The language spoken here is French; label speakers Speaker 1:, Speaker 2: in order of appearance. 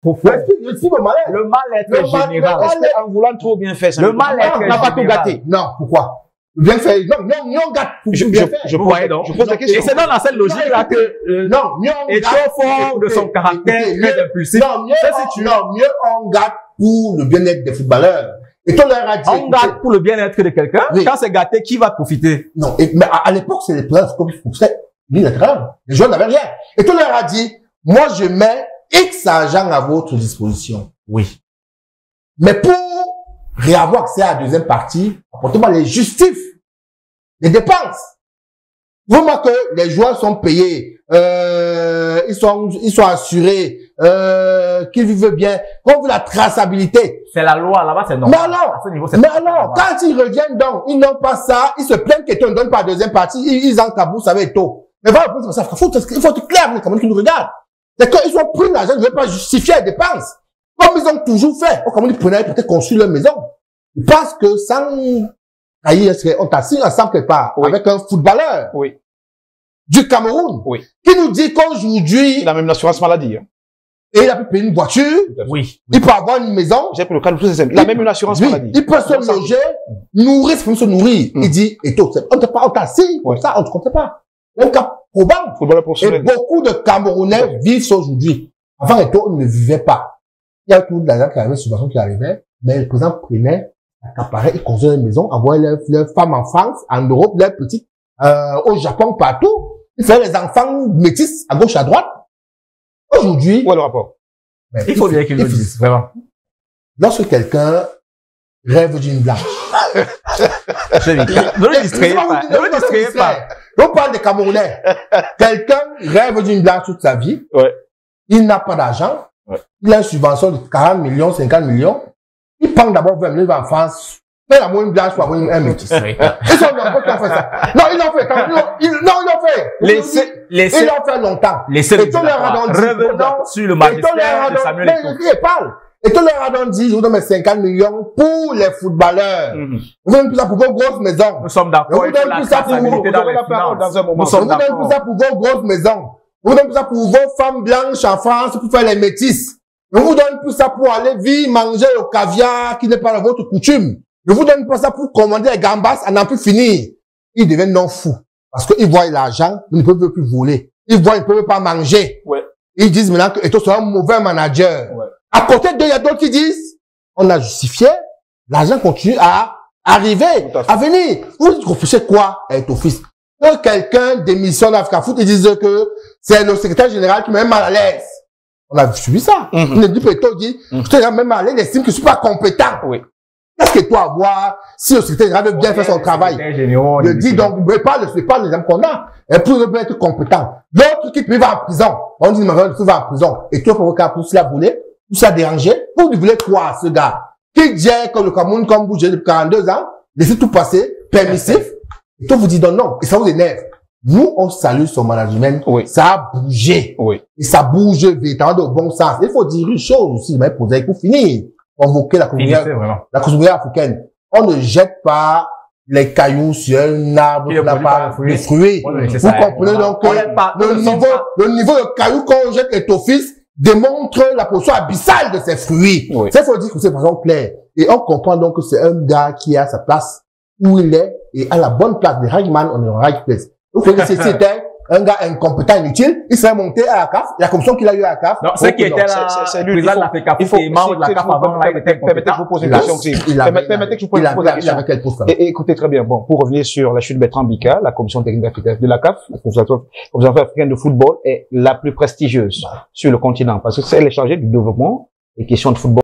Speaker 1: Le mal-être général.
Speaker 2: En voulant trop bien faire,
Speaker 1: le mal-être
Speaker 3: n'a pas tout gâté. Non, pourquoi? Bien fait. Non, on gâte.
Speaker 1: Je croyais donc.
Speaker 2: Je pose la question.
Speaker 1: Et c'est dans cette logique-là que, est trop fort de son caractère, très impulsif.
Speaker 3: Non, mieux on gâte pour le bien-être des footballeurs. Et toi, leur a dit.
Speaker 1: On gâte pour le bien-être de quelqu'un. Oui. Quand c'est gâté, qui va profiter?
Speaker 3: Non, mais à l'époque, c'est les players comme c'était bilatéral. Les joueurs n'avaient rien. Et toi, leur a dit, moi, je mets X argent à votre disposition.
Speaker 1: Oui.
Speaker 3: Mais pour réavoir accès à la deuxième partie, apportez-moi les justifs, les dépenses. Vraiment que les joueurs sont payés, ils sont assurés, qu'ils vivent bien, qu'on veut la traçabilité.
Speaker 1: C'est la loi, là-bas, c'est normal.
Speaker 3: Mais alors, quand ils reviennent donc, ils n'ont pas ça, ils se plaignent que tu ne donnes pas la deuxième partie, ils encaboussent avec tôt. Mais voilà, il faut être clair, les Camerounais qui nous regardent. C'est qu'ils ont pris l'argent, ils ne veulent pas justifier les dépenses. Comme ils ont toujours fait. Au Cameroun, ils prenaient peut-être construire leur maison. Ils pensent que sans, on t'assigne ensemble quelque part, avec un footballeur. Du Cameroun. Qui nous dit qu'aujourd'hui.
Speaker 2: Il a même l'assurance maladie, hein.
Speaker 3: Et il a pu payer une voiture. Il peut avoir une maison.
Speaker 2: J'ai pris le cas de tout c'est il a même une assurance maladie.
Speaker 3: Il peut se loger, nourrir, se nourrir. Il dit, et tout, on t'assigne, comme ça, on ne compte pas. Un cas probable. Et beaucoup de Camerounais vivent ça aujourd'hui. Avant, on ne vivait pas. Il y a tout l'argent qui arrivait, subvention qui arrivait, mais le président prenait, accaparait, il construisait une maison, envoyait leurs femmes en France, en Europe, leurs petites, au Japon, partout. Il faisait les enfants métis à gauche, à droite. Aujourd'hui.
Speaker 2: Où est le rapport?
Speaker 1: Il faut bien qu'il le dise, vraiment.
Speaker 3: Lorsque quelqu'un rêve d'une blanche.
Speaker 1: Ne le distrayez pas. Ne le distrayez pas.
Speaker 3: On parle des Camerounais. Quelqu'un rêve d'une blanche toute sa vie. Il n'a pas d'argent. Il a une subvention de 40 millions, 50 millions. Il prend d'abord 20 millions en France. Mais la moyenne blanche pour avoir un métis. Ils sont nombreux qui ont fait ça. Non, ils l'ont fait. Ils l'ont fait. Ils l'ont fait longtemps.
Speaker 1: Revenons sur le magistère de Samuel Eto'o.
Speaker 3: Et tout leur a dit, je vous donne mes 50 millions pour les footballeurs. Vous donnez plus ça pour vos grosses maisons.
Speaker 1: Nous sommes d'accord.
Speaker 3: Vous donnez plus ça pour vos grosses maisons. Vous donnez plus ça pour vos femmes blanches en France pour faire les métis. Je vous donne plus ça pour aller vivre, manger au caviar qui n'est pas votre coutume. Je vous donne pas ça pour commander les gambas à n'en plus finir. Ils deviennent non fous. Parce qu'ils voient l'argent, ils ne peuvent plus voler. Ils voient, ils ne peuvent pas manger. Ils disent maintenant que Eto'o sera un mauvais manager. À côté d'eux, il y a d'autres qui disent, on a justifié, l'argent continue à arriver, à venir. Vous réfléchissez quoi à Eto'o fils? Quand quelqu'un démissionne d'Africa Foot, ils disent que c'est le secrétaire général qui met mal à l'aise. On a suivi ça. Il dit, Eto'o dit, je te rends même à l'aise, il estime que je suis pas compétent. Qu'est-ce que toi à voir si le secrétaire général veut bien faire son travail? Je dis donc, ne pas l'exemple qu'on a. Et pour ne pas être compétent. L'autre qui va en prison. On dit, mais il va en prison. Et toi, pour cas, pour cela voulait, pour ça déranger, vous voulez quoi, ce gars? Qui dit que le Cameroun, comme vous, j'ai depuis 42 ans, laissez tout passer, permissif. Et toi, vous dites non. Et ça vous énerve. Nous, on salue son management. Ça a bougé. Et ça bouge véritablement au bon sens. Il faut dire une chose aussi, mais pour finir. Convoquer la communauté africaine. On ne jette pas les cailloux sur un arbre qui n'a pas de fruits. Vous comprenez donc que le niveau de cailloux qu'on jette Eto'o fils démontre la position abyssale de ses fruits. Ça, il faut dire que c'est de façon claire. Et on comprend donc que c'est un gars qui a sa place où il est et à la bonne place. De Ragman, on est en right place. Vous voyez que c'était un gars incompétent, inutile, il serait monté à la CAF, la commission qu'il a eu à la CAF.
Speaker 1: Non, c'est qui était là, c'est lui, président de l'Africa Foot, qui est membre de la CAF avant, là, il était
Speaker 2: permettez que je vous pose une question aussi. Permettez que je vous pose la question. Écoutez très bien. Bon, pour revenir sur la chute de Bertrand Bika, la commission technique africaine de la CAF, la commission africaine de football est la plus prestigieuse sur le continent, parce que c'est elle est chargée du développement des questions de football.